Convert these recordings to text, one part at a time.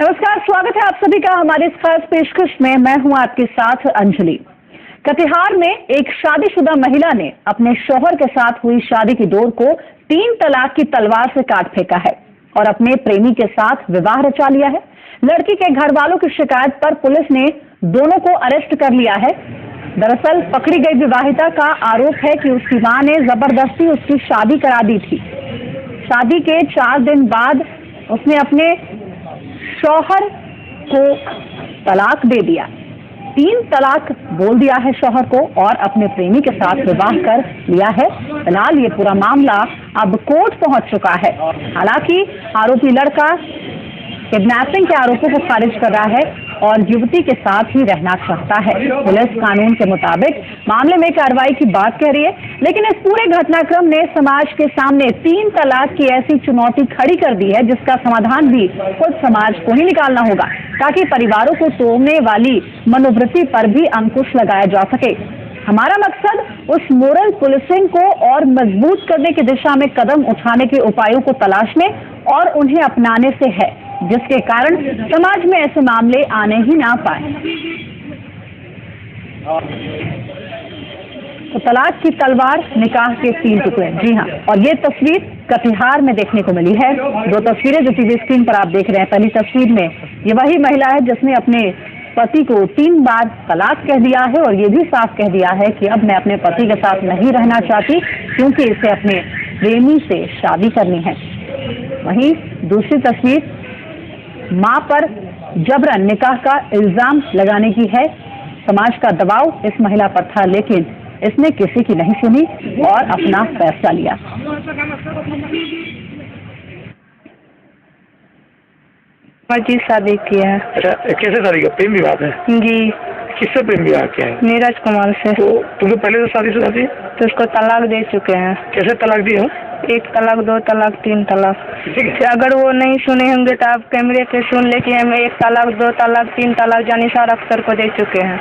नमस्कार, स्वागत है आप सभी का हमारे इस खास पेशकश में। मैं हूं आपके साथ अंजलि। कटिहार में एक शादीशुदा महिला ने अपने शौहर के साथ हुई शादी की डोर को 3 तलाक की तलवार से काट फेंका है और अपने प्रेमी के साथ विवाह रचा लिया है। लड़की के घर वालों की शिकायत पर पुलिस ने दोनों को अरेस्ट कर लिया है। दरअसल पकड़ी गई विवाहिता का आरोप है कि उसकी मां ने जबरदस्ती उसकी शादी करा दी थी। शादी के 4 दिन बाद उसने अपने शौहर को तलाक दे दिया, 3 तलाक बोल दिया है शौहर को और अपने प्रेमी के साथ विवाह कर लिया है। फिलहाल ये पूरा मामला अब कोर्ट पहुंच चुका है। हालांकि आरोपी लड़का किडनैपिंग के आरोपों को खारिज कर रहा है और युवती के साथ ही रहना चाहता है। पुलिस कानून के मुताबिक मामले में कार्रवाई की बात कह रही है, लेकिन इस पूरे घटनाक्रम ने समाज के सामने 3 तलाक की ऐसी चुनौती खड़ी कर दी है जिसका समाधान भी खुद समाज को ही निकालना होगा, ताकि परिवारों को तोड़ने वाली मनोवृत्ति पर भी अंकुश लगाया जा सके। हमारा मकसद उस मोरल पुलिसिंग को और मजबूत करने की दिशा में कदम उठाने के उपायों को तलाशने और उन्हें अपनाने से है, जिसके कारण समाज में ऐसे मामले आने ही ना पाए। तो तलाक की तलवार, निकाह के 3 टुकड़े। जी हाँ, और ये तस्वीर कटिहार में देखने को मिली है। 2 तस्वीरें जो टीवी स्क्रीन पर आप देख रहे हैं। पहली तस्वीर में ये वही महिला है जिसने अपने पति को 3 बार तलाक कह दिया है और ये भी साफ कह दिया है कि अब मैं अपने पति के साथ नहीं रहना चाहती क्योंकि इसे अपने प्रेमी से शादी करनी है। वहीं दूसरी तस्वीर मां पर जबरन निकाह का इल्जाम लगाने की है। समाज का दबाव इस महिला पर था, लेकिन इसने किसी की नहीं सुनी और अपना फैसला लिया। जी शादी किया है। अच्छा, कैसे शादी किया? प्रेम विवाह है जी। किससे प्रेम विवाह किया है? नीरज कुमार से। तो तुमने पहले से शादीशुदा थी? तो उसको तलाक दे चुके हैं। कैसे तलाक दी हो? 1 तलाक, 2 तलाक, 3 तलाक। ठीक है। अगर वो नहीं सुने होंगे तो आप कैमरे पे सुन ले कि हम 1 तलाक, 2 तलाक, 3 तलाक जानिसार अख्तर को दे चुके हैं।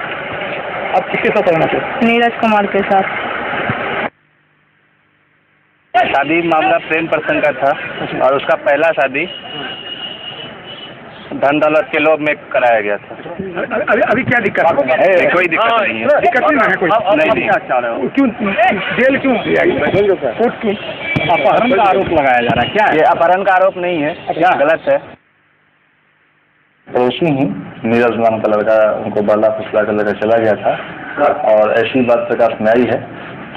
आप किसके साथ रहना चाहते? नीरज कुमार के साथ। शादी मामला प्रेम प्रसंग का था और उसका पहला शादी धन दौलत के लोभ में कराया गया था। अभी क्या दिक्कत है? कोई दिक्कत नहीं है। दिक्कत नहीं है कोई? नहीं। क्यों जेल क्यों दिया? कोर्ट क्यों? अपहरण का आरोप लगाया जा रहा है। क्या ये अपहरण का आरोप नहीं है, क्या गलत है? पड़ोसी ही नीरज नाम का लड़का उनको बल्ला फुसला कर लेकर चला गया था और ऐसी बात प्रकाश में आई है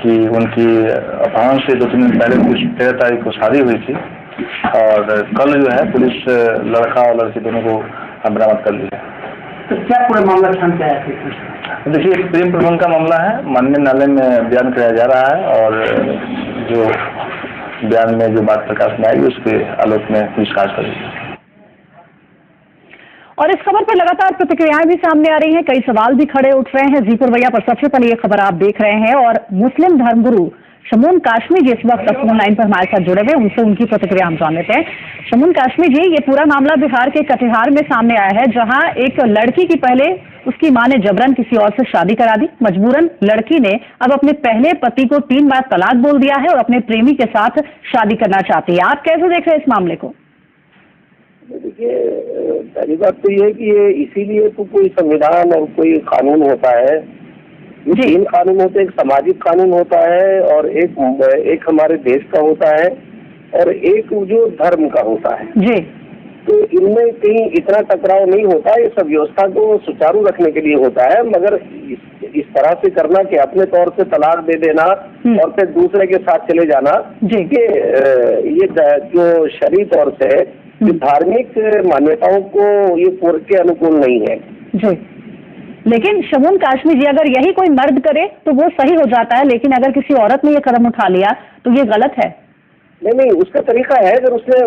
कि उनकी अपहरण से 2-3 दिन पहले 13 तारीख को शादी हुई थी और कल जो है पुलिस लड़का और लड़की दोनों को बरामद कर ली है। तो क्या पूरा मामला सामने आया है? देखिए, प्रेम प्रसंग का मामला है। माननीय न्यायालय में बयान कराया जा रहा है और जो बयान में जो बात प्रकाश में आई उसके आलोक में पुलिस कार्य करेगी। और इस खबर पर लगातार प्रतिक्रियाएं भी सामने आ रही हैं, कई सवाल भी खड़े उठ रहे हैं। जी पुरवैया पर सबसे पहले ये खबर आप देख रहे हैं और मुस्लिम धर्मगुरु शमून काशमी जी इस वक्त फोन लाइन पर हमारे साथ जुड़े हुए, उनसे उनकी प्रतिक्रिया हम जान लेते हैं। शमून काशमी जी, ये पूरा मामला बिहार के कटिहार में सामने आया है, जहां एक लड़की की पहले उसकी मां ने जबरन किसी और से शादी करा दी। मजबूरन लड़की ने अब अपने पहले पति को 3 बार तलाक बोल दिया है और अपने प्रेमी के साथ शादी करना चाहती है। आप कैसे देख रहे हैं इस मामले को? देखिए, पहली बात तो ये है कि ये इसीलिए तो कोई संविधान और कोई कानून होता है। ये 3 कानून होते हैं। एक सामाजिक कानून होता है और एक हमारे देश का होता है और एक जो धर्म का होता है जी। तो इनमें कहीं इतना टकराव नहीं होता। ये सब व्यवस्था को सुचारू रखने के लिए होता है, मगर इस तरह से करना कि अपने तौर से तलाक दे देना और फिर दूसरे के साथ चले जाना, कि ये जो शरई तौर से जो धार्मिक मान्यताओं को ये कोर्ट के अनुकूल नहीं है जी। लेकिन शमून काशमी जी, अगर यही कोई मर्द करे तो वो सही हो जाता है, लेकिन अगर किसी औरत ने ये कदम उठा लिया तो ये गलत है। नहीं, उसका तरीका है। अगर उसने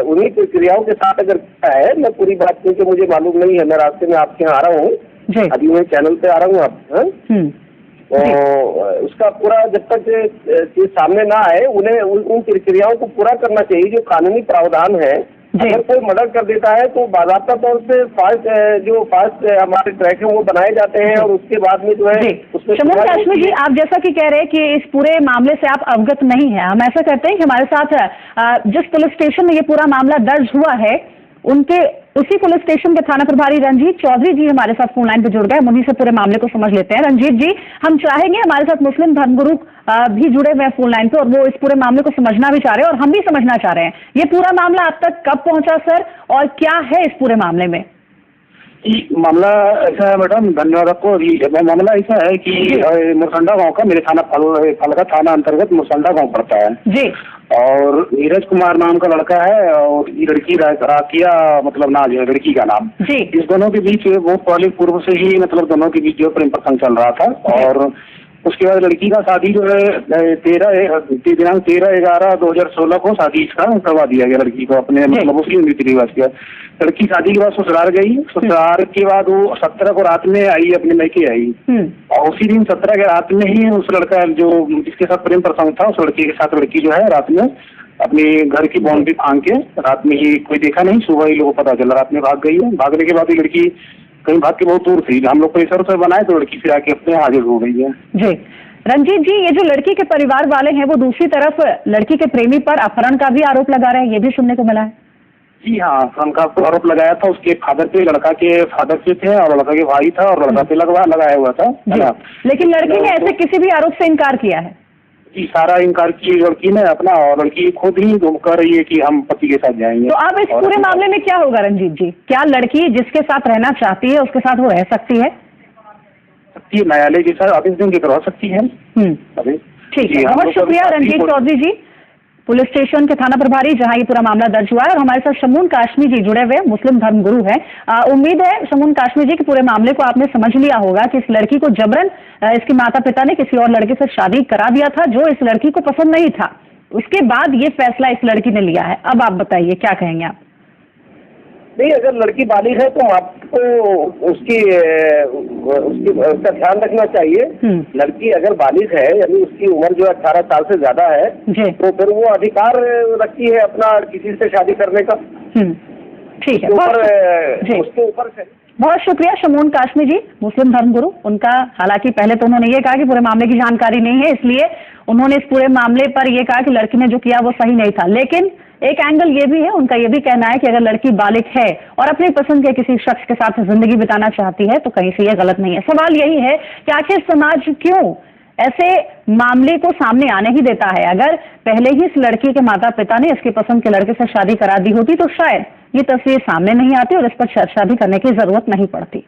उन्हीं प्रक्रियाओं के साथ अगर किया है, मैं पूरी बात क्योंकि मुझे मालूम नहीं है, मैं रास्ते में आपके यहाँ आ रहा हूँ, अभी मैं चैनल पे आ रहा हूँ आप, तो उसका पूरा जब तक चीज सामने ना आए उन्हें उन प्रक्रियाओं को पूरा करना चाहिए जो कानूनी प्रावधान है। अगर कोई मर्डर कर देता है तो बाकायदा तौर से फास्ट हमारे ट्रैक है वो बनाए जाते हैं और उसके बाद में जो है उसमें। शमून काशमी जी, आप जैसा कि कह रहे हैं कि इस पूरे मामले से आप अवगत नहीं है, हम ऐसा करते हैं कि हमारे साथ जिस पुलिस स्टेशन में ये पूरा मामला दर्ज हुआ है उनके उसी पुलिस स्टेशन के थाना प्रभारी रंजीत चौधरी जी हमारे साथ फोन लाइन पे जुड़ गए। हम उन्हीं से पूरे मामले को समझ लेते हैं। रंजीत जी, हम चाहेंगे, हमारे साथ मुस्लिम धर्मगुरु भी जुड़े हुए हैं फोन लाइन पे और वो इस पूरे मामले को समझना भी चाह रहे हैं और हम भी समझना चाह रहे हैं। ये पूरा मामला आप तक कब पहुंचा सर, और क्या है इस पूरे मामले में? मामला ऐसा है मैडम, धन्यवाद आपको। मामला ऐसा है कि मुरसंडा गांव का, मेरे थाना फलका थाना अंतर्गत मुरसंडा गांव पड़ता है जी। और नीरज कुमार नाम का लड़का है और ये लड़की राकिया मतलब नाज है लड़की का नाम जी। इस दोनों के बीच बहुत पहले पूर्व से ही मतलब दोनों के बीच जो प्रेम प्रसंग चल रहा था और उसके बाद लड़की का शादी जो है दिनांक 13/11/2016 को शादी इसका करवा दिया गया लड़की को अपने मतलब मुस्लिम रीति रिवाज किया। लड़की शादी के बाद ससुराल गई, ससुराल के बाद वो 17 को रात में आई, अपने मैके आई और उसी दिन 17 के रात में ही उस लड़का जो जिसके साथ प्रेम प्रसंग था उस लड़के के साथ लड़की जो है रात में अपने घर की बाउंड्री फांग के रात में ही, कोई देखा नहीं, सुबह ही लोगों को पता चला, रात में भाग गई है। भागने के बाद ये लड़की कहीं भाग के बहुत दूर थी, हम लोग प्रेशर उसे बनाए तो लड़की फिर आके अपने हाजिर हो गई है। जी रंजीत जी, ये जो लड़की के परिवार वाले हैं वो दूसरी तरफ लड़की के प्रेमी पर अपहरण का भी आरोप लगा रहे हैं, ये भी सुनने को मिला है। जी हाँ, अपहरण का आरोप लगाया था उसके फादर पे, लड़का के फादर पे थे और लड़का के भाई था और लड़का पे लगाया हुआ था। लेकिन लड़की ने ऐसे किसी भी आरोप से इनकार किया है। जी, सारा इनकार की लड़की ने अपना, और लड़की खुद ही कह रही है कि हम पति के साथ जाएंगे। तो अब इस पूरे मामले में क्या होगा रंजीत जी? क्या लड़की जिसके साथ रहना चाहती है उसके साथ वो रह सकती है? न्यायालय जैसा आदेश देंगे करवा सकती है। ठीक है, बहुत शुक्रिया रंजीत चौधरी जी, पुलिस स्टेशन के थाना प्रभारी जहां ये पूरा मामला दर्ज हुआ है। और हमारे साथ शमून काशमी जी जुड़े हुए मुस्लिम धर्मगुरु हैं। उम्मीद है शमून काशमी जी कि पूरे मामले को आपने समझ लिया होगा कि इस लड़की को जबरन इसके माता पिता ने किसी और लड़के से शादी करा दिया था जो इस लड़की को पसंद नहीं था। उसके बाद ये फैसला इस लड़की ने लिया है। अब आप बताइए क्या कहेंगे आप? नहीं, अगर लड़की बालिग है तो आपको उसका ध्यान रखना चाहिए। लड़की अगर बालिग है यानी उसकी उम्र जो 18 साल से ज्यादा है तो फिर वो अधिकार रखती है अपना किसी से शादी करने का। ठीक है, उसके ऊपर से। बहुत शुक्रिया शमून काशमी जी, मुस्लिम धर्मगुरु। उनका हालांकि पहले तो उन्होंने ये कहा कि पूरे मामले की जानकारी नहीं है, इसलिए उन्होंने इस पूरे मामले पर यह कहा कि लड़की ने जो किया वो सही नहीं था। लेकिन एक एंगल ये भी है, उनका ये भी कहना है कि अगर लड़की बालिग है और अपनी पसंद के किसी शख्स के साथ जिंदगी बिताना चाहती है तो कहीं से ये गलत नहीं है। सवाल यही है कि आखिर समाज क्यों ऐसे मामले को सामने आने ही देता है? अगर पहले ही इस लड़की के माता पिता ने इसके पसंद के लड़के से शादी करा दी होती तो शायद ये तस्वीर सामने नहीं आती और इस पर चर्चा भी करने की जरूरत नहीं पड़ती।